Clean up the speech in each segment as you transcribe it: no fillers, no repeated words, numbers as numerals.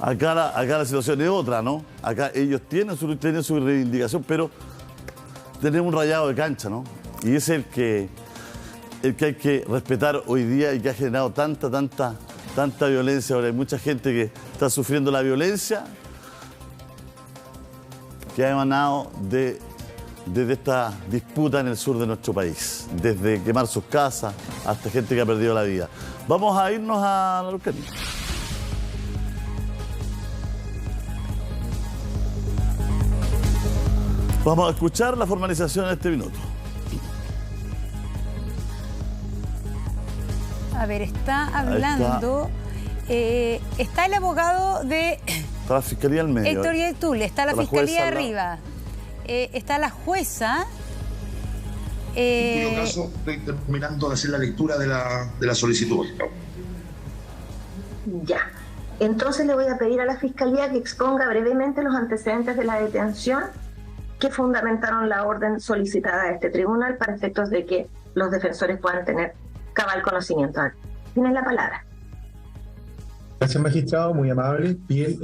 Acá la situación es otra, ¿no? Acá ellos tienen su reivindicación, pero tenemos un rayado de cancha, ¿no? Y es el que hay que respetar hoy día y que ha generado tanta violencia. Ahora hay mucha gente que está sufriendo la violencia que ha emanado desde esta disputa en el sur de nuestro país, desde quemar sus casas hasta gente que ha perdido la vida. Vamos a irnos a la Araucanía. Vamos a escuchar la formalización en este minuto. A ver, está hablando... Está el abogado de... Está la fiscalía al medio. Héctor Yetul, está la fiscalía arriba. Está la jueza. En cuyo caso estoy terminando de hacer la lectura de la solicitud. Ya. Entonces le voy a pedir a la fiscalía que exponga brevemente los antecedentes de la detención que fundamentaron la orden solicitada a este tribunal para efectos de que los defensores puedan tener cabal conocimiento. Tienen la palabra. Gracias, magistrado, muy amable. Bien,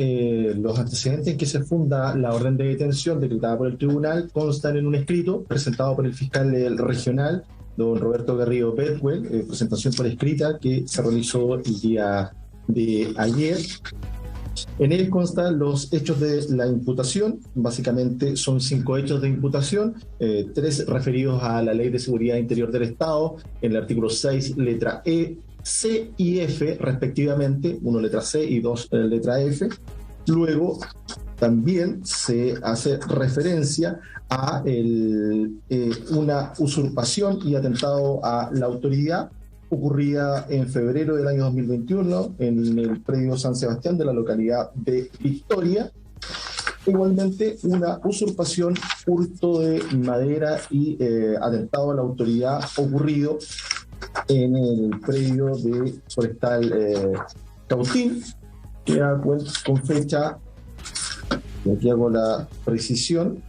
los antecedentes en que se funda la orden de detención decretada por el tribunal constan en un escrito presentado por el fiscal regional, don Roberto Garrido Bedwell, presentación por escrita que se realizó el día de ayer. En él constan los hechos de la imputación. Básicamente son 5 hechos de imputación, 3 referidos a la Ley de Seguridad Interior del Estado, en el artículo 6, letra E, C y F respectivamente, 1 letra C y 2 letra F. Luego también se hace referencia a una usurpación y atentado a la autoridad ocurrida en febrero del año 2021 en el predio San Sebastián de la localidad de Victoria. Igualmente, una usurpación, hurto de madera y atentado a la autoridad ocurrido en el predio de Forestal Cautín, que con fecha, y aquí hago la precisión,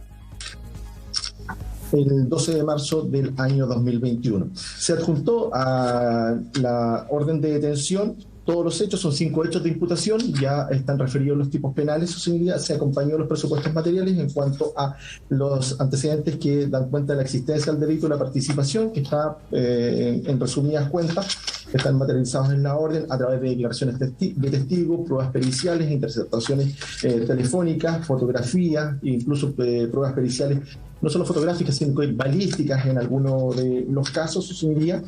el 12 de marzo del año 2021. Se adjuntó a la orden de detención todos los hechos, son 5 hechos de imputación, ya están referidos los tipos penales, su señoría, se acompañó los presupuestos materiales en cuanto a los antecedentes que dan cuenta de la existencia del delito, la participación, que está en resumidas cuentas, están materializados en la orden a través de declaraciones de testigos, pruebas periciales, interceptaciones telefónicas, fotografías, incluso pruebas periciales, no solo fotográficas, sino balísticas en algunos de los casos, su señoría.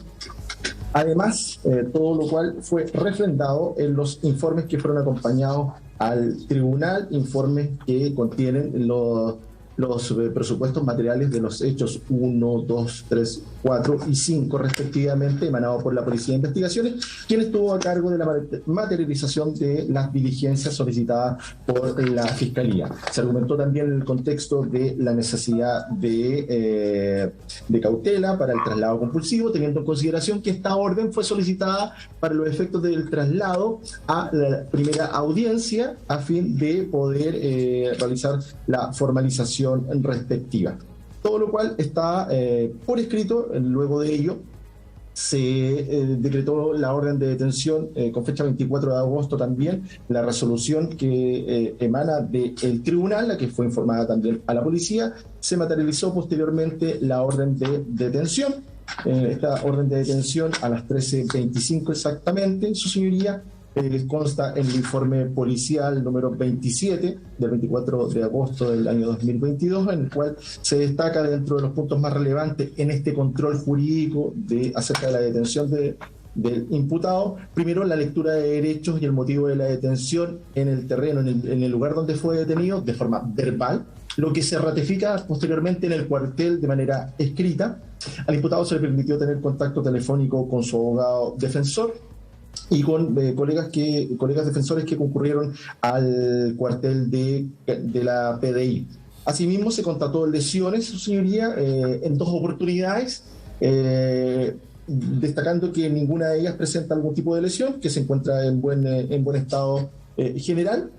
Además, todo lo cual fue refrendado en los informes que fueron acompañados al tribunal, informes que contienen los presupuestos materiales de los hechos 1, 2, 3, 4 y 5 respectivamente, emanados por la Policía de Investigaciones, quien estuvo a cargo de la materialización de las diligencias solicitadas por la Fiscalía. Se argumentó también en el contexto de la necesidad de cautela para el traslado compulsivo, teniendo en consideración que esta orden fue solicitada para los efectos del traslado a la primera audiencia a fin de poder realizar la formalización respectiva. Todo lo cual está por escrito. Luego de ello se decretó la orden de detención con fecha 24 de agosto también, la resolución que emana del tribunal, la que fue informada también a la policía. Se materializó posteriormente la orden de detención. Esta orden de detención a las 13:25 exactamente, su señoría, consta en el informe policial número 27 del 24 de agosto del año 2022, en el cual se destaca dentro de los puntos más relevantes en este control jurídico acerca de la detención del imputado, primero la lectura de derechos y el motivo de la detención en el terreno, en el lugar donde fue detenido, de forma verbal, lo que se ratifica posteriormente en el cuartel de manera escrita. Al imputado se le permitió tener contacto telefónico con su abogado defensor y con colegas defensores que concurrieron al cuartel de la PDI. Asimismo, se constató lesiones, su señoría, en 2 oportunidades, destacando que ninguna de ellas presenta algún tipo de lesión, que se encuentra en buen estado general.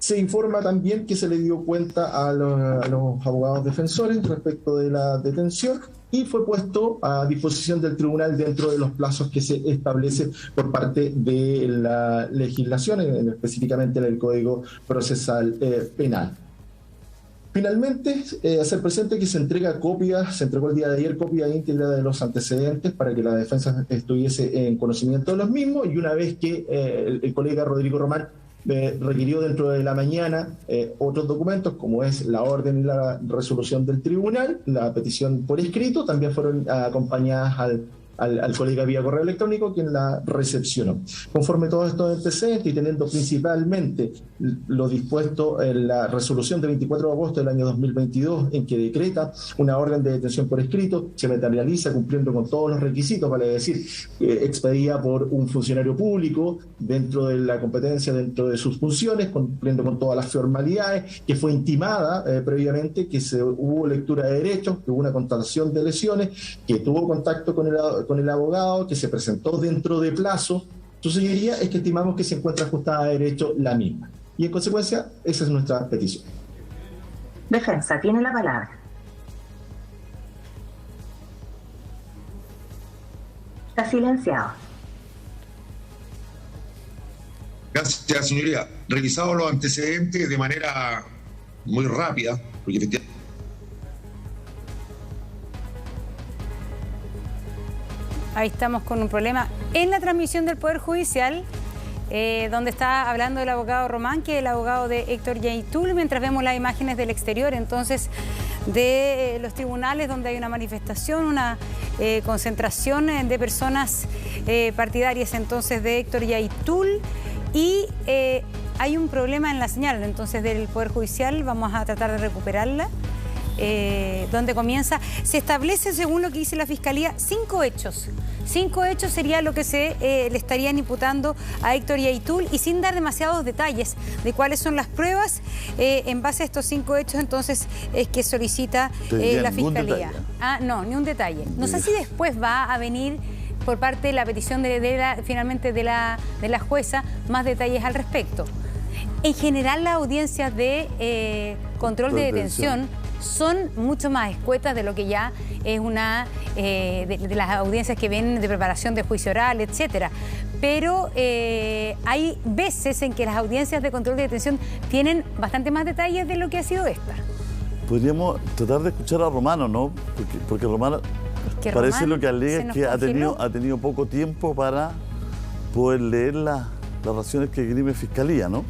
Se informa también que se le dio cuenta a los abogados defensores respecto de la detención y fue puesto a disposición del tribunal dentro de los plazos que se establece por parte de la legislación, específicamente del Código Procesal Penal. Finalmente, hacer presente que se entregó el día de ayer copia íntegra de los antecedentes para que la defensa estuviese en conocimiento de los mismos, y una vez que el colega Rodrigo Román requirió dentro de la mañana otros documentos, como es la orden y la resolución del tribunal, la petición por escrito, también fueron acompañadas al colega vía correo electrónico, quien la recepcionó. Conforme todos estos antecedentes y teniendo principalmente lo dispuesto en la resolución de 24 de agosto del año 2022, en que decreta una orden de detención por escrito, se materializa cumpliendo con todos los requisitos, vale decir, expedida por un funcionario público dentro de la competencia, dentro de sus funciones, cumpliendo con todas las formalidades, que fue intimada previamente, que hubo lectura de derechos, que hubo una constatación de lesiones, que tuvo contacto con el abogado, que se presentó dentro de plazo. Su señoría, es que estimamos que se encuentra ajustada a derecho la misma. Y en consecuencia, esa es nuestra petición. Defensa, tiene la palabra. Está silenciado. Gracias, señoría. Revisado los antecedentes de manera muy rápida, porque efectivamente Ahí estamos con un problema en la transmisión del Poder Judicial, donde está hablando el abogado Román, que es el abogado de Héctor Yaitul, mientras vemos las imágenes del exterior, entonces, de los tribunales donde hay una manifestación, una concentración de personas partidarias, entonces, de Héctor Yaitul, y hay un problema en la señal, entonces, del Poder Judicial. Vamos a tratar de recuperarla. Donde comienza, se establece, según lo que dice la Fiscalía, 5 hechos. 5 hechos sería lo que se le estarían imputando a Héctor Yaitul, y sin dar demasiados detalles de cuáles son las pruebas, en base a estos 5 hechos, entonces, es que solicita la Fiscalía. No, ni un detalle. No sé si después va a venir por parte de la petición finalmente de la jueza más detalles al respecto. En general, las audiencias de control de detención son mucho más escuetas de lo que ya es una de las audiencias que vienen de preparación de juicio oral, etcétera. Pero hay veces en que las audiencias de control de detención tienen bastante más detalles de lo que ha sido esta. Podríamos tratar de escuchar a Romano, ¿no? Porque Romano parece Román, lo que alega es que ha tenido poco tiempo para poder leer las razones que esgrime Fiscalía, ¿no?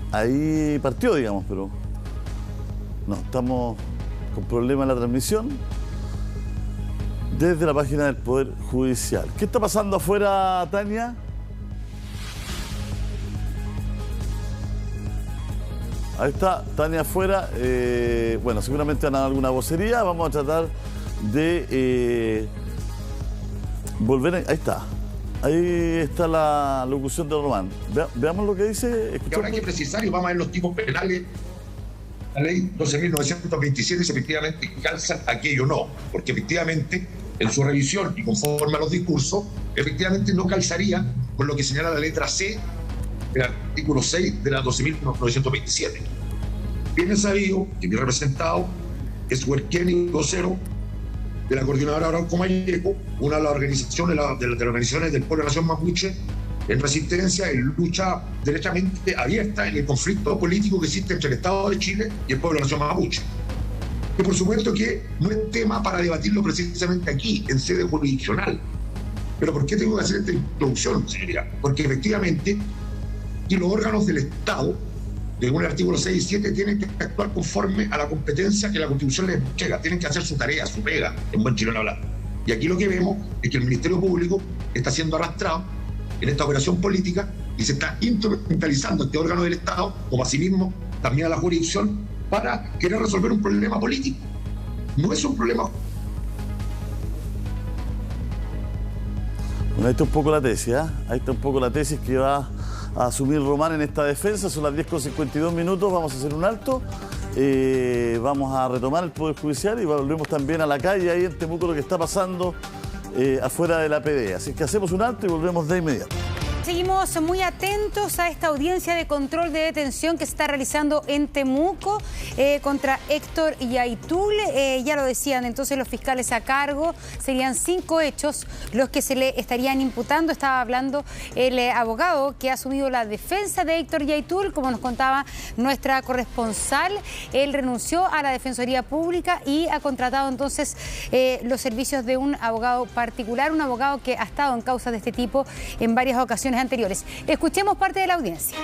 Ahí partió, digamos, pero no, estamos con problemas en la transmisión desde la página del Poder Judicial. ¿Qué está pasando afuera, Tania? Ahí está, Tania afuera. Bueno, seguramente van a dar alguna vocería. Vamos a tratar de volver. Ahí está. Ahí está la locución de Román. Veamos lo que dice. Y ahora hay que precisar, y vamos a ver los tipos penales. La ley 12.927, si efectivamente calza aquello o no, porque efectivamente en su revisión y conforme a los discursos, efectivamente no calzaría con lo que señala la letra C del artículo 6 de la 12.927. Bien es sabido que mi representado es huerquén y vocero de la coordinadora Arauco Mayeco, una de las organizaciones, de las organizaciones del pueblo de la nación mapuche, en resistencia, en lucha derechamente abierta en el conflicto político que existe entre el Estado de Chile y el pueblo de la nación mapuche. Y por supuesto que no es tema para debatirlo precisamente aquí, en sede jurisdiccional. Pero ¿por qué tengo que hacer esta introducción, señoría? Porque efectivamente, y los órganos del Estado, según el artículo 6 y 7, tienen que actuar conforme a la competencia que la Constitución les entrega. Tienen que hacer su tarea, su pega, en buen chileno hablar. Y aquí lo que vemos es que el Ministerio Público está siendo arrastrado en esta operación política y se está instrumentalizando este órgano del Estado, como asimismo también a la jurisdicción, para querer resolver un problema político. No es un problema. Bueno, ahí está un poco la tesis, ¿eh? Ahí está un poco la tesis que va a asumir Román en esta defensa. Son las 10:52, vamos a hacer un alto, vamos a retomar el Poder Judicial y volvemos también a la calle, ahí en Temuco, lo que está pasando afuera de la PD. Así que hacemos un alto y volvemos de inmediato. seguimos muy atentos a esta audiencia de control de detención que se está realizando en Temuco contra Héctor Yaitul. Ya lo decían, entonces los fiscales a cargo serían 5 hechos los que se le estarían imputando. Estaba hablando el abogado que ha asumido la defensa de Héctor Yaitul, como nos contaba nuestra corresponsal. Él renunció a la Defensoría Pública y ha contratado entonces los servicios de un abogado particular, un abogado que ha estado en causas de este tipo en varias ocasiones anteriores. Escuchemos parte de la audiencia.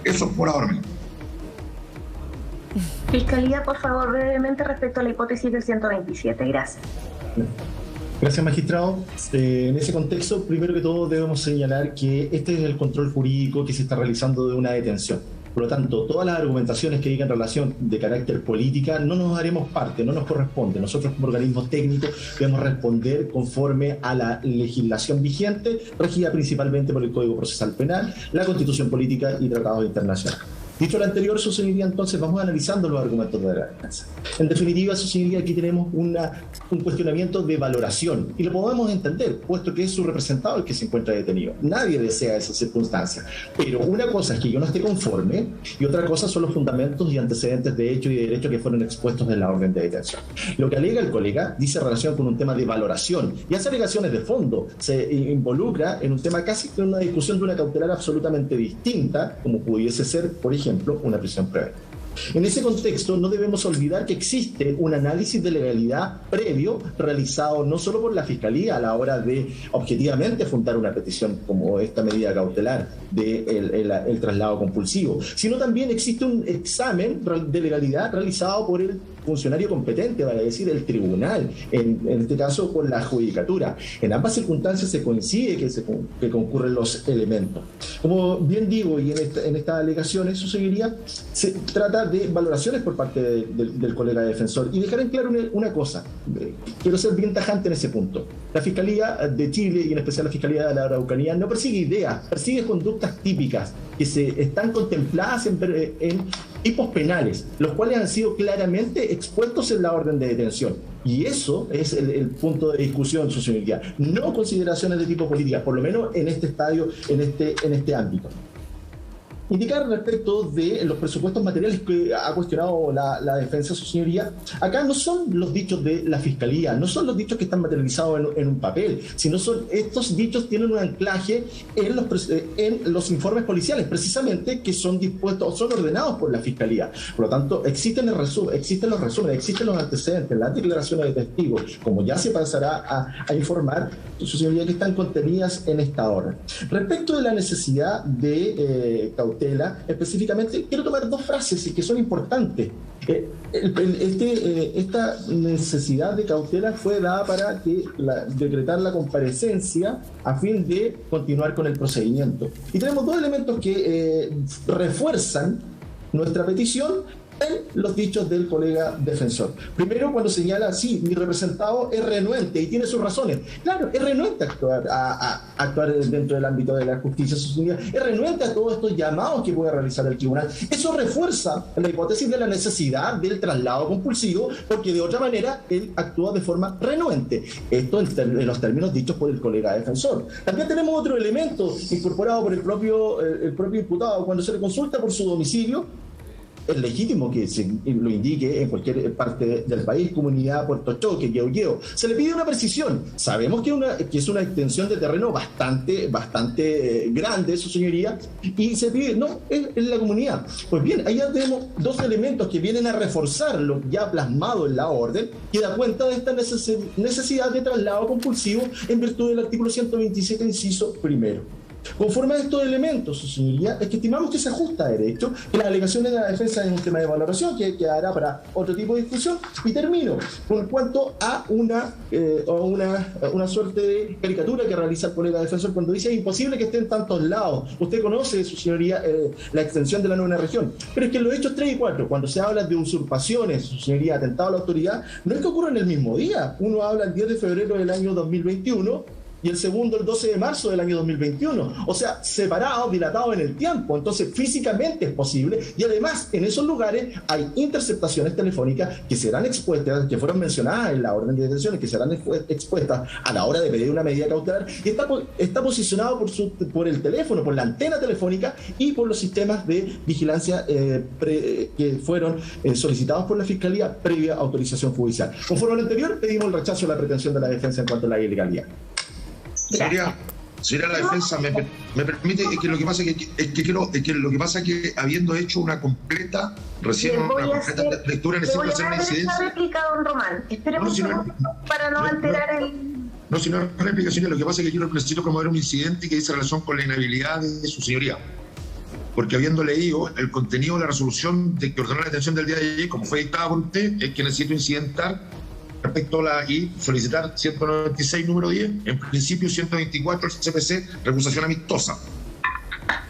Eso por ahora. Fiscalía, por favor, brevemente respecto a la hipótesis del 127. Gracias. Gracias, magistrado. En ese contexto, primero que todo debemos señalar que este es el control jurídico que se está realizando de una detención. Por lo tanto, todas las argumentaciones que digan relación de carácter política no nos haremos parte, no nos corresponde. Nosotros como organismo técnico debemos responder conforme a la legislación vigente, regida principalmente por el Código Procesal Penal, la Constitución Política y tratados internacionales. Dicho lo anterior, eso significa entonces, vamos analizando los argumentos de la defensa. En definitiva, eso significa que aquí tenemos un cuestionamiento de valoración, y lo podemos entender, puesto que es su representado el que se encuentra detenido. Nadie desea esa circunstancia, pero una cosa es que yo no esté conforme, y otra cosa son los fundamentos y antecedentes de hecho y de derecho que fueron expuestos en la orden de detención. Lo que alega el colega dice relación con un tema de valoración, y hace alegaciones de fondo, se involucra en un tema casi que una discusión de una cautelar absolutamente distinta, como pudiese ser, por ejemplo, una prisión preventiva. En ese contexto, no debemos olvidar que existe un análisis de legalidad previo realizado no solo por la Fiscalía a la hora de objetivamente fundar una petición como esta medida cautelar del traslado compulsivo, sino también existe un examen de legalidad realizado por el funcionario competente, vale decir, el tribunal, en este caso con la judicatura. En ambas circunstancias se coincide que concurren los elementos. Como bien digo, y en esta alegación, eso seguiría, se trata de valoraciones por parte del colega defensor. Y dejar en claro una cosa, quiero ser bien tajante en ese punto. La Fiscalía de Chile, y en especial la Fiscalía de la Araucanía, no persigue ideas, persigue conductas típicas que se están contempladas en tipos penales, los cuales han sido claramente expuestos en la orden de detención. Y eso es el punto de discusión, su señoría. No consideraciones de tipo política, por lo menos en este estadio, en este ámbito. Indicar respecto de los presupuestos materiales que ha cuestionado la defensa, su señoría, acá no son los dichos de la Fiscalía, no son los dichos que están materializados en un papel, sino estos dichos tienen un anclaje en los informes policiales, precisamente, que son dispuestos, son ordenados por la Fiscalía. Por lo tanto, existen los resúmenes, existen los antecedentes, las declaraciones de testigos, como ya se pasará a informar, su señoría, que están contenidas en esta orden. Respecto de la necesidad de cautela, específicamente, quiero tomar dos frases que son importantes. Esta necesidad de cautela fue dada para decretar la comparecencia a fin de continuar con el procedimiento. Y tenemos dos elementos que refuerzan nuestra petición en los dichos del colega defensor. Primero, cuando señala, sí, mi representado es renuente y tiene sus razones. Claro, es renuente a actuar dentro del ámbito de la justicia, es renuente a todos estos llamados que puede realizar el tribunal. Eso refuerza la hipótesis de la necesidad del traslado compulsivo, porque de otra manera él actúa de forma renuente. Esto en los términos dichos por el colega defensor. También tenemos otro elemento incorporado por el propio imputado. Cuando se le consulta por su domicilio, es legítimo que se lo indique en cualquier parte del país, comunidad, Puerto Choque, Queuqueo. Se le pide una precisión. Sabemos que es una extensión de terreno bastante grande, su señoría, y se pide, no, es la comunidad. Pues bien, allá tenemos dos elementos que vienen a reforzar lo ya plasmado en la orden, que da cuenta de esta necesidad de traslado compulsivo en virtud del artículo 127, inciso primero. Conforme a estos elementos, su señoría, es que estimamos que se ajusta a derecho, que las alegaciones de la defensa es un tema de valoración que quedará para otro tipo de discusión. Y termino con cuanto a una suerte de caricatura que realiza el colega defensor cuando dice es imposible que esté en tantos lados. Usted conoce, su señoría, la extensión de la novena región, pero es que en los hechos 3 y 4, cuando se habla de usurpaciones, su señoría, atentado a la autoridad, no es que ocurra en el mismo día. Uno habla el 10 de febrero del año 2021 y el segundo el 12 de marzo del año 2021. O sea, separados, dilatados en el tiempo. Entonces, físicamente es posible, y además en esos lugares hay interceptaciones telefónicas que serán expuestas, que fueron mencionadas en la orden de detención, que serán expuestas a la hora de pedir una medida cautelar, y está posicionado por el teléfono, por la antena telefónica y por los sistemas de vigilancia que fueron solicitados por la Fiscalía previa autorización judicial. Conforme a lo anterior, pedimos el rechazo de la pretensión de la defensa en cuanto a la ilegalidad. Sería la defensa, me permite, es que lo que pasa es que habiendo hecho una completa, lectura necesito hacer una incidencia. Réplica, don Román. Esperemos para no alterar el... No, si no es réplica, señor, lo que pasa es que yo necesito promover un incidente que dice relación con la inhabilidad de su señoría. Porque habiendo leído el contenido de la resolución de que ordenó la detención del día de ayer, como fue dictada por usted, es que necesito incidentar respecto a y solicitar 196 número 10, en principio 124 el CPC, recusación amistosa.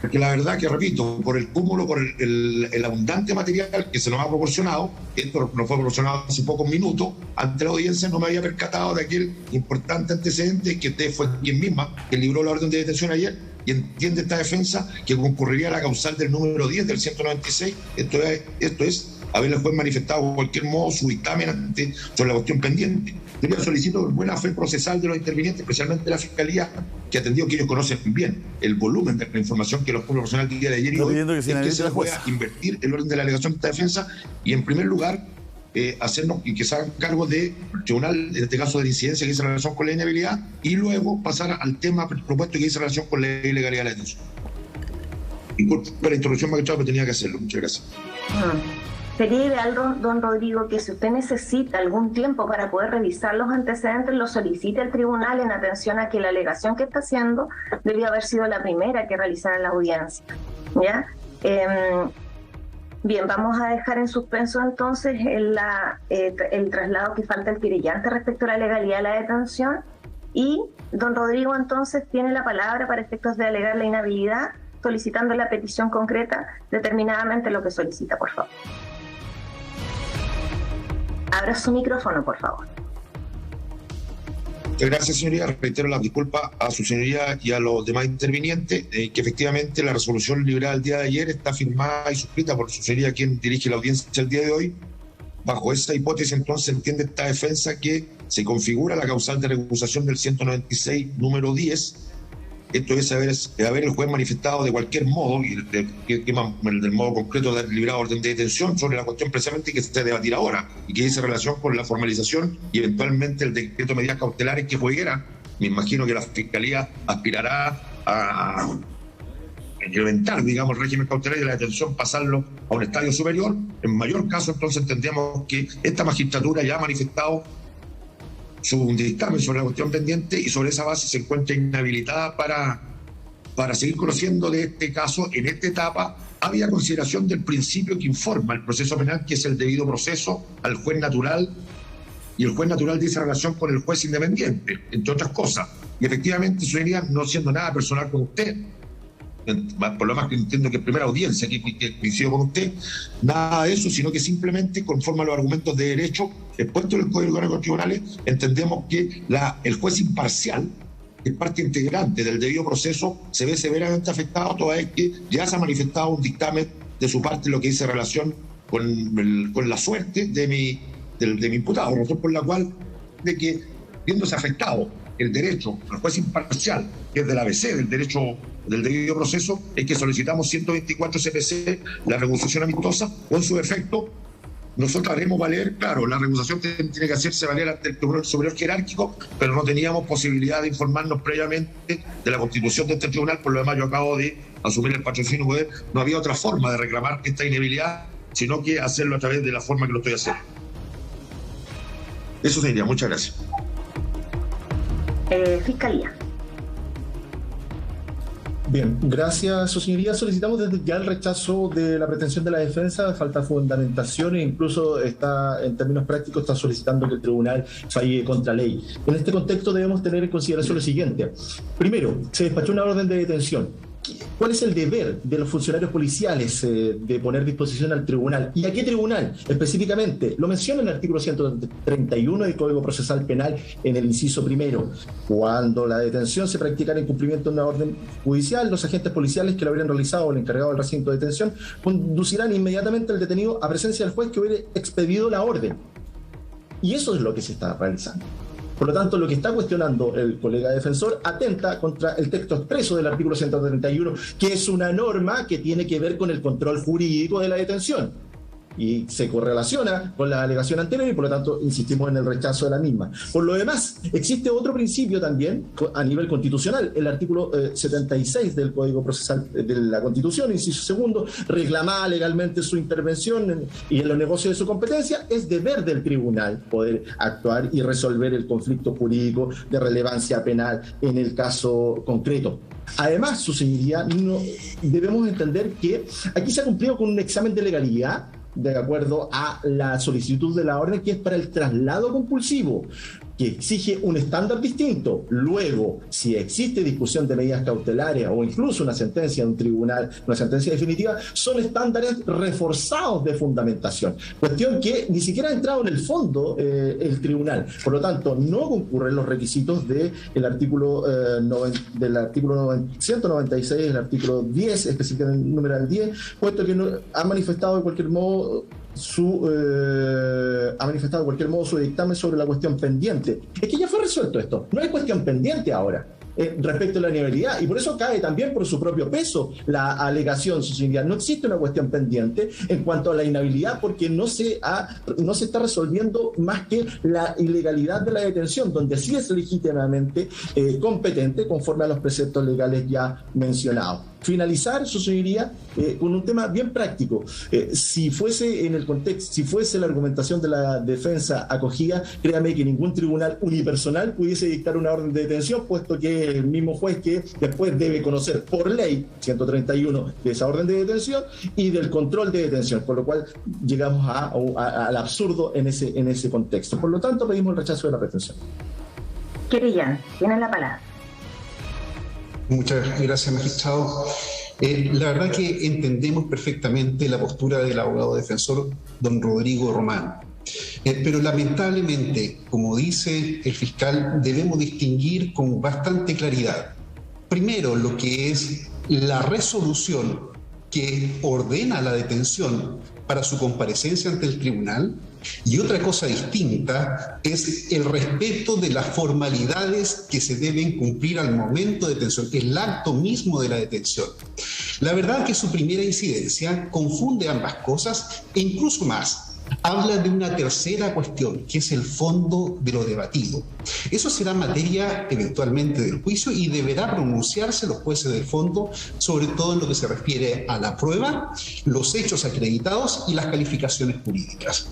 Porque la verdad que, repito, por el cúmulo, por el abundante material que se nos ha proporcionado, esto nos fue proporcionado hace pocos minutos, ante la audiencia no me había percatado de aquel importante antecedente que usted fue quien misma que libró la orden de detención ayer, y entiende esta defensa que concurriría a la causal del número 10 del 196, esto es haber el juez manifestado de cualquier modo su dictamen sobre la cuestión pendiente. Yo solicito buena fe procesal de los intervinientes, especialmente de la Fiscalía, que atendido que ellos conocen bien el volumen de la información que los profesionales del día de ayer y hoy, que se pueda invertir el orden de la alegación de esta defensa y, en primer lugar, hacernos y que se hagan cargo del tribunal, en este caso de la incidencia que dice relación con la inhabilidad, y luego pasar al tema propuesto que dice relación con la ilegalidad de la detención. Disculpe la interrupción, magistrado, pero tenía que hacerlo. Muchas gracias. Sería ideal, don Rodrigo, que si usted necesita algún tiempo para poder revisar los antecedentes, lo solicite al tribunal en atención a que la alegación que está haciendo debía haber sido la primera que realizara la audiencia. ¿Ya? Bien, vamos a dejar en suspenso entonces el traslado que falta el querellante respecto a la legalidad de la detención, y don Rodrigo entonces tiene la palabra para efectos de alegar la inhabilidad, solicitando la petición concreta determinadamente lo que solicita, por favor. Abra su micrófono, por favor. Gracias, señoría. Reitero las disculpas a su señoría y a los demás intervinientes, que efectivamente la resolución librada el día de ayer está firmada y suscrita por su señoría, quien dirige la audiencia el día de hoy. Bajo esa hipótesis, entonces, entiende esta defensa que se configura la causal de recusación del 196, número 10. Esto es haber el juez manifestado de cualquier modo, y del modo concreto de librado orden de detención sobre la cuestión precisamente que se debatirá ahora, y que dice relación con la formalización y eventualmente el decreto de medidas cautelares que pudiera. Me imagino que la Fiscalía aspirará a incrementar, digamos, el régimen cautelar de la detención, pasarlo a un estadio superior. En mayor caso, entonces, entendemos que esta magistratura ya ha manifestado su dictamen sobre la cuestión pendiente y sobre esa base se encuentra inhabilitada para seguir conociendo de este caso. En esta etapa había consideración del principio que informa el proceso penal, que es el debido proceso al juez natural, y el juez natural dice relación con el juez independiente, entre otras cosas. Y efectivamente, señoría, no siendo nada personal con usted, por lo más que entiendo que es primera audiencia que coincido con usted, nada de eso, sino que simplemente, conforme a los argumentos de derecho expuestos en el Código Orgánico de Tribunales, entendemos que el juez imparcial, que es parte integrante del debido proceso, se ve severamente afectado toda vez que ya se ha manifestado un dictamen de su parte, lo que dice relación con la suerte de mi imputado, razón por la cual, de que, viéndose afectado el derecho al juez imparcial, que es del ABC, del derecho del debido proceso, es que solicitamos 124 CPC, la recusación amistosa, o en su efecto, nosotros haremos valer, claro, la recusación que tiene que hacerse valer ante el Tribunal Superior Jerárquico, pero no teníamos posibilidad de informarnos previamente de la constitución de este tribunal. Por lo demás, yo acabo de asumir el patrocinio poder. No había otra forma de reclamar esta inhabilidad, sino que hacerlo a través de la forma que lo estoy haciendo. Eso sería. Muchas gracias. Fiscalía. Bien, gracias, su señoría. Solicitamos desde ya el rechazo de la pretensión de la defensa, falta fundamentación e incluso está, en términos prácticos, está solicitando que el tribunal falle contra ley. En este contexto debemos tener en consideración lo siguiente. Primero, se despachó una orden de detención ¿Cuál es el deber de los funcionarios policiales de poner disposición al tribunal? ¿Y a qué tribunal? Específicamente, lo menciona el artículo 131 del Código Procesal Penal en el inciso primero. Cuando la detención se practica en cumplimiento de una orden judicial, los agentes policiales que lo hubieran realizado o el encargado del recinto de detención conducirán inmediatamente al detenido a presencia del juez que hubiera expedido la orden. Y eso es lo que se está realizando. Por lo tanto, lo que está cuestionando el colega defensor atenta contra el texto expreso del artículo 131, que es una norma que tiene que ver con el control jurídico de la detención. Y se correlaciona con la alegación anterior y por lo tanto insistimos en el rechazo de la misma. Por lo demás, existe otro principio también a nivel constitucional. El artículo 76 del Código Procesal de la Constitución, inciso segundo, reclamada legalmente su intervención y en los negocios de su competencia. Es deber del tribunal poder actuar y resolver el conflicto jurídico de relevancia penal en el caso concreto. Además, su señoría, debemos entender que aquí se ha cumplido con un examen de legalidad de acuerdo a la solicitud de la orden, que es para el traslado compulsivo, que exige un estándar distinto. Luego, si existe discusión de medidas cautelares o incluso una sentencia de un tribunal, una sentencia definitiva, son estándares reforzados de fundamentación. Cuestión que ni siquiera ha entrado en el fondo el tribunal. Por lo tanto, no concurren los requisitos del artículo 196, el artículo 10, específicamente el numeral 10, puesto que no, ha manifestado de cualquier modo su dictamen sobre la cuestión pendiente. Es que ya fue resuelto esto, no hay cuestión pendiente ahora respecto a la inhabilidad, y por eso cae también por su propio peso la alegación, su señoría. No existe una cuestión pendiente en cuanto a la inhabilidad porque no se está resolviendo más que la ilegalidad de la detención, donde sí es legítimamente competente conforme a los preceptos legales ya mencionados. Finalizar, su señoría, con un tema bien práctico. Si fuese en el contexto, si fuese la argumentación de la defensa acogida, créame que ningún tribunal unipersonal pudiese dictar una orden de detención, puesto que el mismo juez que después debe conocer por ley 131 de esa orden de detención y del control de detención, por lo cual llegamos al absurdo en ese contexto. Por lo tanto, pedimos el rechazo de la retención. Querellante, tiene la palabra. Muchas gracias, magistrado. La verdad que entendemos perfectamente la postura del abogado defensor, don Rodrigo Román. Pero lamentablemente, como dice el fiscal, debemos distinguir con bastante claridad. Primero, lo que es la resolución que ordena la detención para su comparecencia ante el tribunal, y otra cosa distinta es el respeto de las formalidades que se deben cumplir al momento de detención, el acto mismo de la detención. La verdad es que su primera incidencia confunde ambas cosas e incluso más. Habla de una tercera cuestión, que es el fondo de lo debatido. Eso será materia eventualmente del juicio y deberá pronunciarse los jueces del fondo, sobre todo en lo que se refiere a la prueba, los hechos acreditados y las calificaciones jurídicas.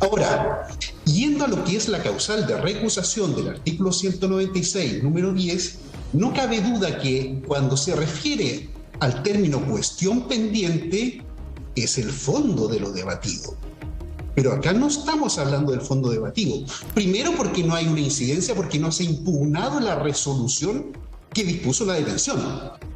Ahora, yendo a lo que es la causal de recusación del artículo 196, número 10, no cabe duda que cuando se refiere al término cuestión pendiente, es el fondo de lo debatido. Pero acá no estamos hablando del fondo debatido. Primero porque no hay una incidencia, porque no se ha impugnado la resolución que dispuso la detención,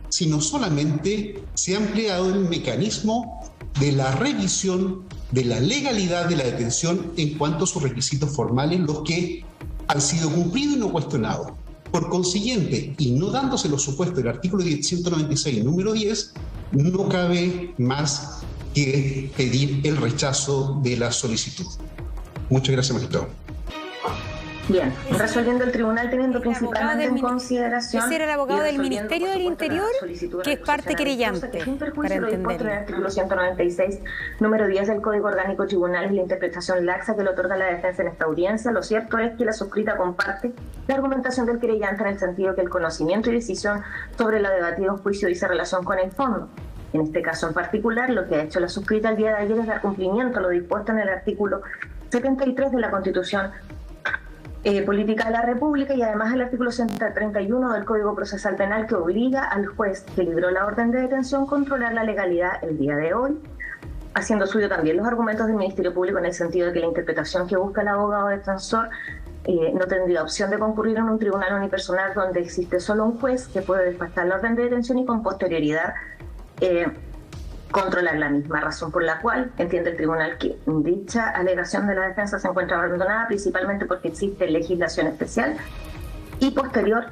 sino solamente se ha empleado el mecanismo de la revisión de la legalidad de la detención en cuanto a sus requisitos formales, los que han sido cumplidos y no cuestionados. Por consiguiente, y no dándose los supuestos del artículo 196, número 10, no cabe más que pedir el rechazo de la solicitud. Muchas gracias, magistrado. Bien, resolviendo el tribunal teniendo principalmente en consideración... Ese era el abogado del Ministerio del Interior, que es parte querellante, para entender. El artículo 196, número 10 del Código Orgánico Tribunales y la interpretación laxa que le otorga la defensa en esta audiencia. Lo cierto es que la suscrita comparte la argumentación del querellante en el sentido que el conocimiento y decisión sobre lo debatido en juicio dice relación con el fondo. En este caso en particular, lo que ha hecho la suscrita el día de ayer es dar cumplimiento a lo dispuesto en el artículo 73 de la Constitución Política de la República y además el artículo 131 del Código Procesal Penal, que obliga al juez que libró la orden de detención a controlar la legalidad el día de hoy, haciendo suyo también los argumentos del Ministerio Público en el sentido de que la interpretación que busca el abogado defensor no tendría opción de concurrir en un tribunal unipersonal donde existe solo un juez que puede despachar la orden de detención y con posterioridad controlar la misma, razón por la cual entiende el tribunal que dicha alegación de la defensa se encuentra abandonada principalmente porque existe legislación especial y posterior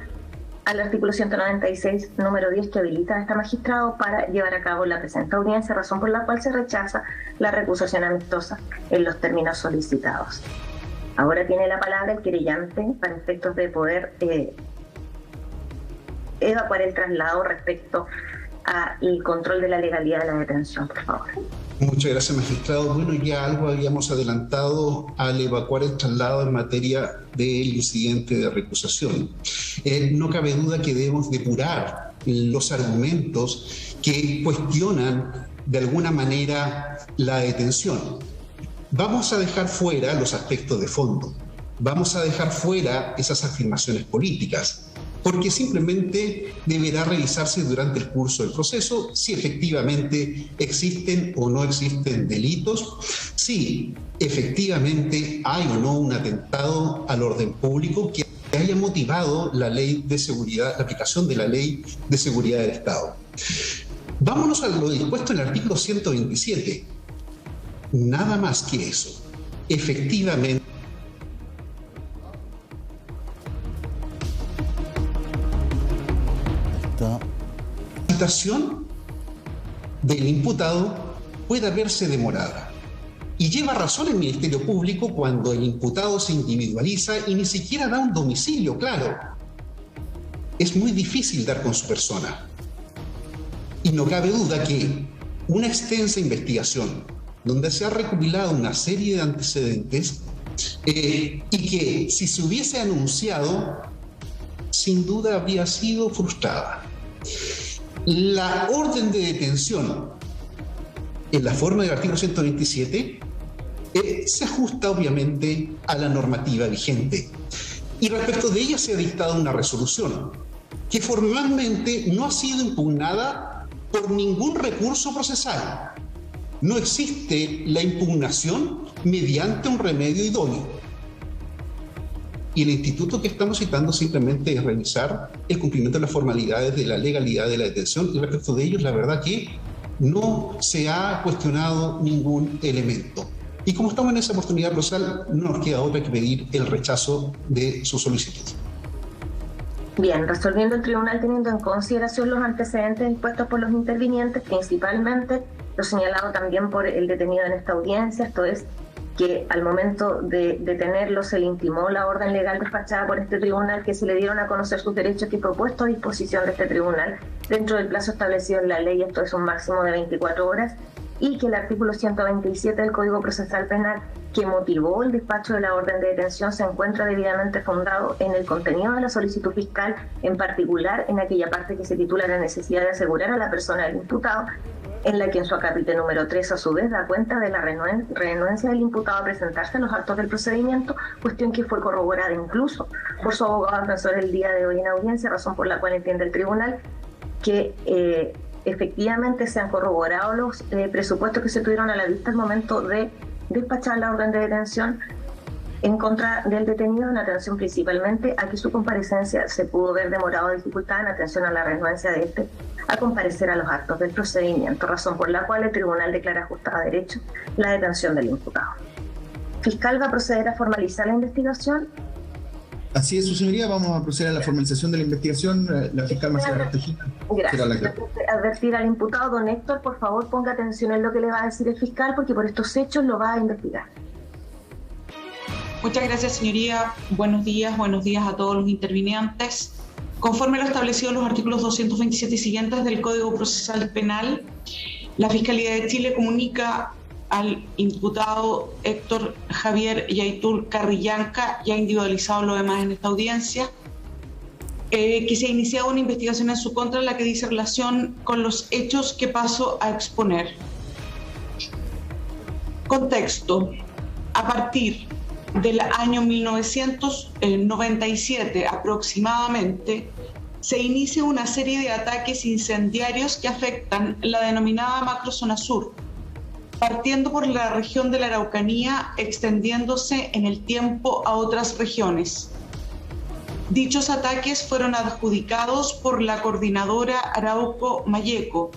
al artículo 196, número 10, que habilita a este magistrado para llevar a cabo la presente audiencia, razón por la cual se rechaza la recusación amistosa en los términos solicitados. Ahora tiene la palabra el querellante para efectos de poder evacuar el traslado respecto al control de la legalidad de la detención, por favor. Muchas gracias, magistrado. Bueno, ya algo habíamos adelantado al evacuar el traslado en materia del incidente de recusación. No cabe duda que debemos depurar los argumentos que cuestionan de alguna manera la detención. Vamos a dejar fuera los aspectos de fondo, vamos a dejar fuera esas afirmaciones políticas, porque simplemente deberá revisarse durante el curso del proceso si efectivamente existen o no existen delitos, si efectivamente hay o no un atentado al orden público que haya motivado la ley de seguridad, la aplicación de la ley de seguridad del Estado. Vámonos a lo dispuesto en el artículo 127. Nada más que eso. Efectivamente, la citación del imputado puede verse demorada. Y lleva razón el Ministerio Público cuando el imputado se individualiza y ni siquiera da un domicilio claro. Es muy difícil dar con su persona. Y no cabe duda que una extensa investigación donde se ha recopilado una serie de antecedentes y que si se hubiese anunciado, sin duda habría sido frustrada. La orden de detención en la forma del artículo 127 se ajusta obviamente a la normativa vigente y respecto de ella se ha dictado una resolución que formalmente no ha sido impugnada por ningún recurso procesal. No existe la impugnación mediante un remedio idóneo. Y el instituto que estamos citando simplemente es revisar el cumplimiento de las formalidades de la legalidad de la detención y respecto de ellos la verdad que no se ha cuestionado ningún elemento. Y como estamos en esa oportunidad procesal, no nos queda otra que pedir el rechazo de su solicitud. Bien, resolviendo el tribunal teniendo en consideración los antecedentes impuestos por los intervinientes, principalmente lo señalado también por el detenido en esta audiencia, esto es que al momento de detenerlo se le intimó la orden legal despachada por este tribunal, que se le dieron a conocer sus derechos que propuesto a disposición de este tribunal dentro del plazo establecido en la ley, esto es un máximo de 24 horas, y que el artículo 127 del Código Procesal Penal que motivó el despacho de la orden de detención se encuentra debidamente fundado en el contenido de la solicitud fiscal, en particular en aquella parte que se titula la necesidad de asegurar a la persona del imputado, en la que en su acápite número 3 a su vez da cuenta de la renuencia del imputado a presentarse a los actos del procedimiento, cuestión que fue corroborada incluso por su abogado defensor el día de hoy en audiencia, razón por la cual entiende el tribunal que efectivamente se han corroborado los presupuestos que se tuvieron a la vista al momento de despachar la orden de detención en contra del detenido, en atención principalmente a que su comparecencia se pudo ver demorado o dificultada en atención a la renuencia de este a comparecer a los actos del procedimiento, razón por la cual el tribunal declara ajustada a derecho la detención del imputado. Fiscal va a proceder a formalizar la investigación. Así es, su señoría, vamos a proceder a la formalización de la investigación. La fiscal Marcela Cartagena. Gracias. Advertir al imputado, don Héctor, por favor ponga atención en lo que le va a decir el fiscal, porque por estos hechos lo va a investigar. Muchas gracias, señoría. Buenos días a todos los intervinientes. Conforme a lo establecido en los artículos 227 y siguientes del Código Procesal Penal, la Fiscalía de Chile comunica al imputado Héctor Javier Yaitul Carrillanca, ya individualizado lo demás en esta audiencia, que se ha iniciado una investigación en su contra en la que dice relación con los hechos que paso a exponer. Contexto. A partir del año 1997 aproximadamente, se inicia una serie de ataques incendiarios que afectan la denominada macrozona sur, partiendo por la región de la Araucanía, extendiéndose en el tiempo a otras regiones. Dichos ataques fueron adjudicados por la Coordinadora Arauco-Mayeco,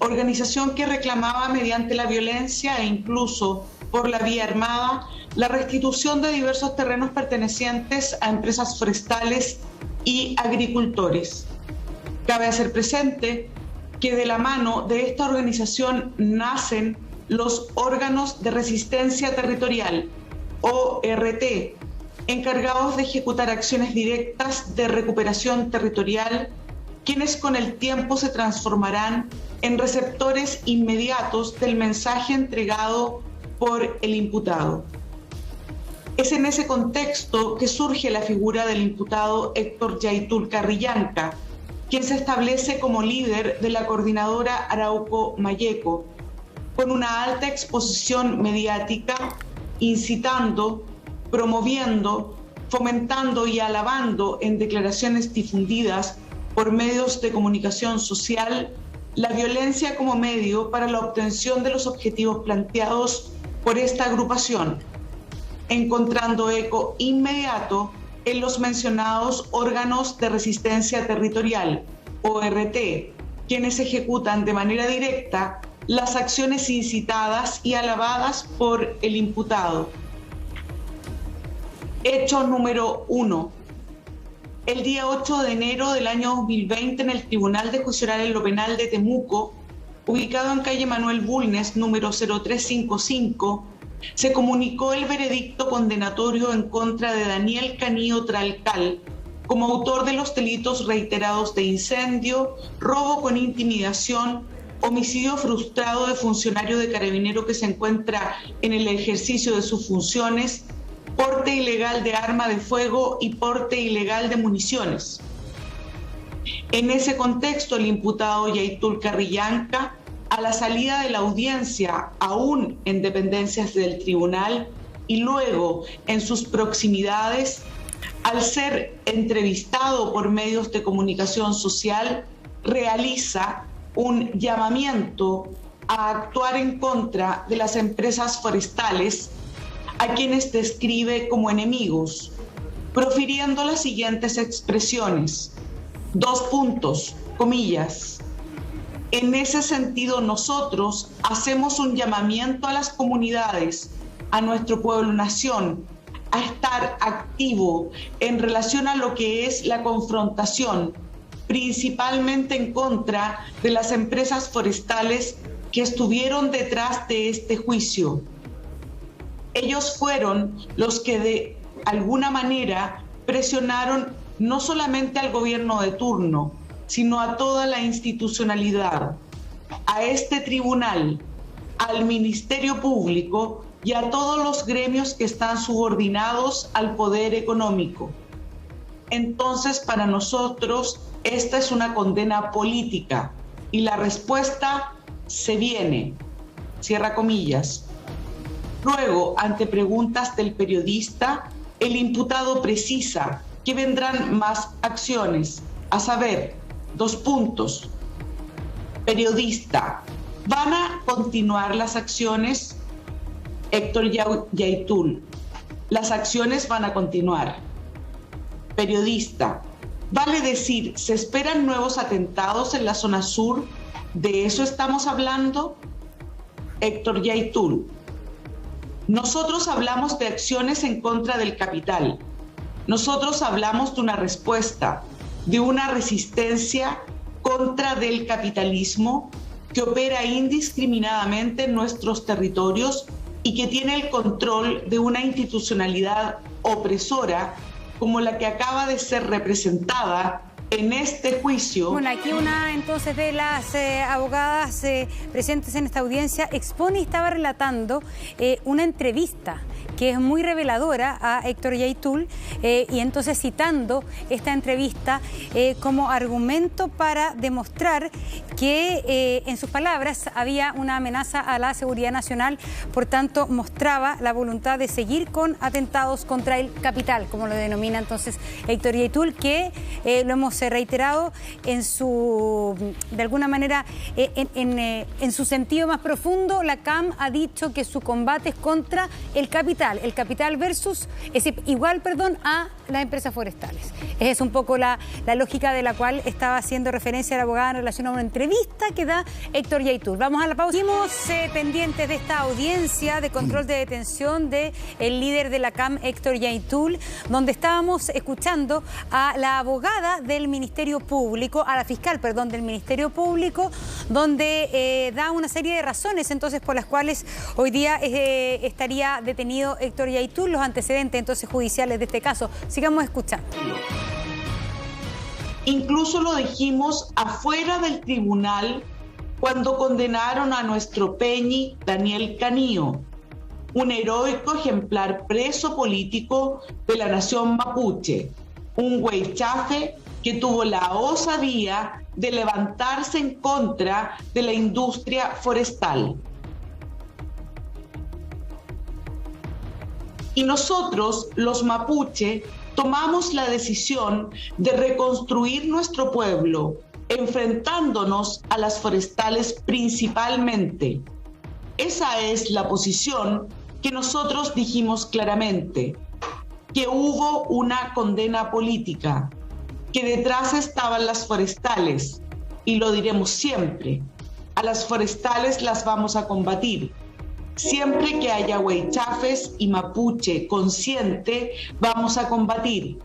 organización que reclamaba mediante la violencia e incluso por la vía armada la restitución de diversos terrenos pertenecientes a empresas forestales y agricultores. Cabe hacer presente que de la mano de esta organización nacen los órganos de resistencia territorial, ORT, encargados de ejecutar acciones directas de recuperación territorial, quienes con el tiempo se transformarán en receptores inmediatos del mensaje entregado por el imputado. Es en ese contexto que surge la figura del imputado Héctor Yaitul Carrillanca, quien se establece como líder de la Coordinadora Arauco-Mayeco, con una alta exposición mediática, incitando, promoviendo, fomentando y alabando en declaraciones difundidas por medios de comunicación social la violencia como medio para la obtención de los objetivos planteados por esta agrupación, encontrando eco inmediato en los mencionados órganos de resistencia territorial, ORT, quienes ejecutan de manera directa las acciones incitadas y alabadas por el imputado. Hecho número 1. El día 8 de enero del año 2020, en el Tribunal de Juicio Oral en lo Penal de Temuco, ubicado en calle Manuel Bulnes, número 0355, se comunicó el veredicto condenatorio en contra de Daniel Canillo Tralcal como autor de los delitos reiterados de incendio, robo con intimidación, homicidio frustrado de funcionario de carabinero que se encuentra en el ejercicio de sus funciones, porte ilegal de arma de fuego y porte ilegal de municiones. En ese contexto, el imputado Yaitul Carrillanca, a la salida de la audiencia, aún en dependencias del tribunal, y luego en sus proximidades, al ser entrevistado por medios de comunicación social, realiza un llamamiento a actuar en contra de las empresas forestales, a quienes describe como enemigos, profiriendo las siguientes expresiones: comillas. En ese sentido, nosotros hacemos un llamamiento a las comunidades, a nuestro pueblo-nación, a estar activo en relación a lo que es la confrontación, principalmente en contra de las empresas forestales que estuvieron detrás de este juicio. Ellos fueron los que de alguna manera presionaron no solamente al gobierno de turno, sino a toda la institucionalidad, a este tribunal, al Ministerio Público y a todos los gremios que están subordinados al poder económico. Entonces, para nosotros, esta es una condena política y la respuesta se viene, cierra comillas. Luego, ante preguntas del periodista, el imputado precisa que vendrán más acciones, a saber, Periodista, ¿van a continuar las acciones? Héctor Yaitul, las acciones van a continuar. Periodista, vale decir, ¿se esperan nuevos atentados en la zona sur? ¿De eso estamos hablando? Héctor Yaitul, nosotros hablamos de acciones en contra del capital. Nosotros hablamos de una respuesta, de una resistencia contra del capitalismo que opera indiscriminadamente en nuestros territorios y que tiene el control de una institucionalidad opresora como la que acaba de ser representada en este juicio. Bueno, aquí una entonces de las abogadas presentes en esta audiencia expone y estaba relatando una entrevista que es muy reveladora a Héctor Yaitul y entonces citando esta entrevista como argumento para demostrar que en sus palabras había una amenaza a la seguridad nacional, por tanto mostraba la voluntad de seguir con atentados contra el capital, como lo denomina entonces Héctor Yaitul, que lo hemos hemos reiterado en su, de alguna manera, en su sentido más profundo, la CAM ha dicho que su combate es contra el capital versus, es igual, a las empresas forestales. Esa es un poco la lógica de la cual estaba haciendo referencia la abogada en relación a una entrevista que da Héctor Yaitul. Vamos a la pausa. Seguimos pendientes de esta audiencia de control de detención del líder de la CAM, Héctor Yaitul, donde estábamos escuchando a la abogada del Ministerio Público, a la fiscal, del Ministerio Público, donde da una serie de razones entonces por las cuales hoy día estaría detenido Héctor Yaitul, los antecedentes entonces judiciales de este caso. Sigamos escuchando. Incluso lo dijimos afuera del tribunal cuando condenaron a nuestro Peñi Daniel Canío, un heroico ejemplar preso político de la nación mapuche, un huaychafe que tuvo la osadía de levantarse en contra de la industria forestal. Y nosotros, los mapuche, tomamos la decisión de reconstruir nuestro pueblo, enfrentándonos a las forestales principalmente. Esa es la posición que nosotros dijimos claramente, que hubo una condena política, que detrás estaban las forestales, y lo diremos siempre, a las forestales las vamos a combatir. Siempre que haya huaychafes y mapuche consciente, vamos a combatir.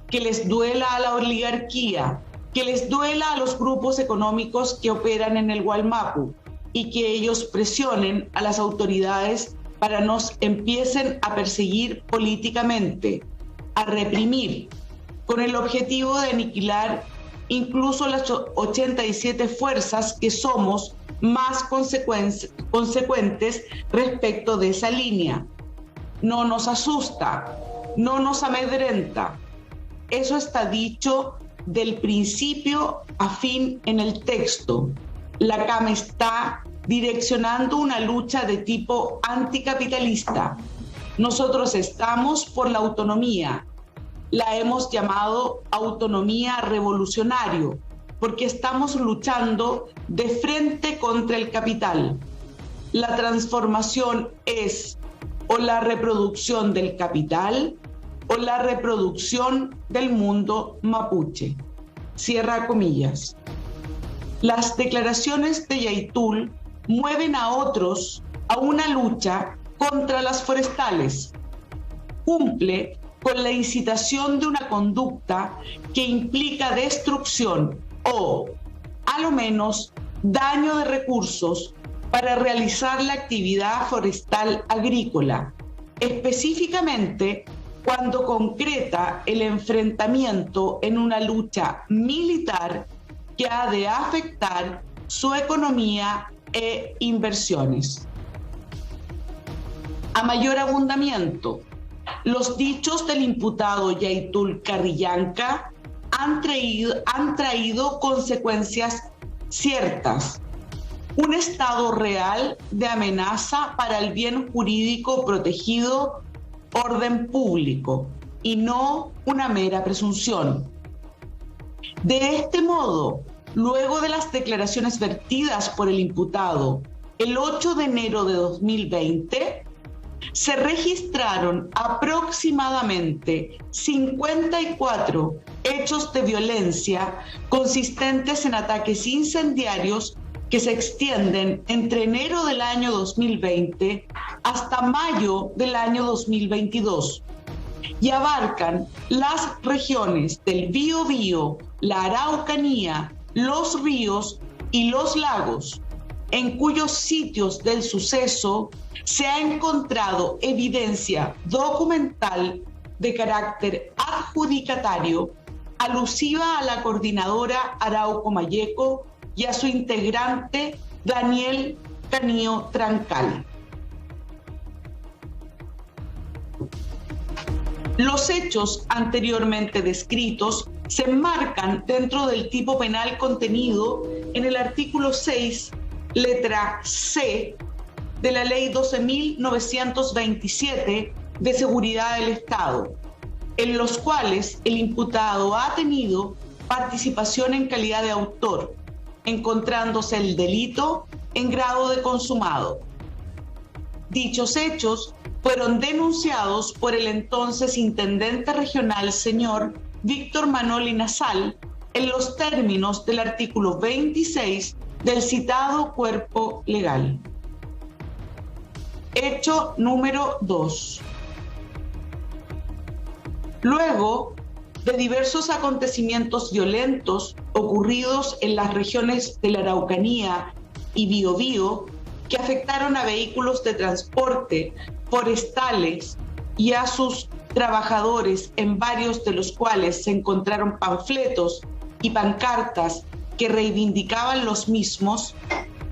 Que les duela a la oligarquía, que les duela a los grupos económicos que operan en el Gualmapu y que ellos presionen a las autoridades para nos empiecen a perseguir políticamente, a reprimir, con el objetivo de aniquilar incluso las 87 fuerzas que somos más consecuentes respecto de esa línea. No nos asusta, no nos amedrenta. Eso está dicho del principio a fin en el texto. La CAM está direccionando una lucha de tipo anticapitalista. Nosotros estamos por la autonomía. La hemos llamado autonomía revolucionario, porque estamos luchando de frente contra el capital. La transformación es o la reproducción del capital o la reproducción del mundo mapuche. Cierra comillas. Las declaraciones de Yaitul mueven a otros a una lucha contra las forestales. Cumple con la incitación de una conducta que implica destrucción o, a lo menos, daño de recursos para realizar la actividad forestal agrícola, específicamente cuando concreta el enfrentamiento en una lucha militar que ha de afectar su economía e inversiones. A mayor abundamiento, los dichos del imputado Yaitul Carrillanca han traído consecuencias ciertas. Un estado real de amenaza para el bien jurídico protegido, orden público, y no una mera presunción. De este modo, luego de las declaraciones vertidas por el imputado el 8 de enero de 2020, se registraron aproximadamente 54 hechos de violencia consistentes en ataques incendiarios que se extienden entre enero del año 2020 hasta mayo del año 2022 y abarcan las regiones del Biobío, la Araucanía, los ríos y los lagos, en cuyos sitios del suceso se ha encontrado evidencia documental de carácter adjudicatario alusiva a la coordinadora Arauco Mayeco y a su integrante Daniel Canío Trancal. Los hechos anteriormente descritos se enmarcan dentro del tipo penal contenido en el artículo 6, letra C, de la Ley 12.927 de Seguridad del Estado, en los cuales el imputado ha tenido participación en calidad de autor, encontrándose el delito en grado de consumado. Dichos hechos fueron denunciados por el entonces intendente regional, señor Víctor Manoli Nasal, en los términos del artículo 26 del citado cuerpo legal. Hecho número 2. Luego de diversos acontecimientos violentos ocurridos en las regiones de la Araucanía y Biobío, que afectaron a vehículos de transporte, forestales y a sus trabajadores, en varios de los cuales se encontraron panfletos y pancartas que reivindicaban los mismos,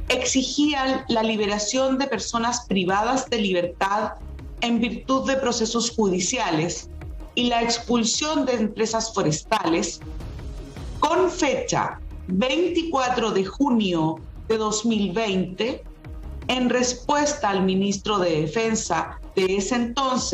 exigían la liberación de personas privadas de libertad en virtud de procesos judiciales y la expulsión de empresas forestales, con fecha 24 de junio de 2020, en respuesta al ministro de Defensa de ese entonces,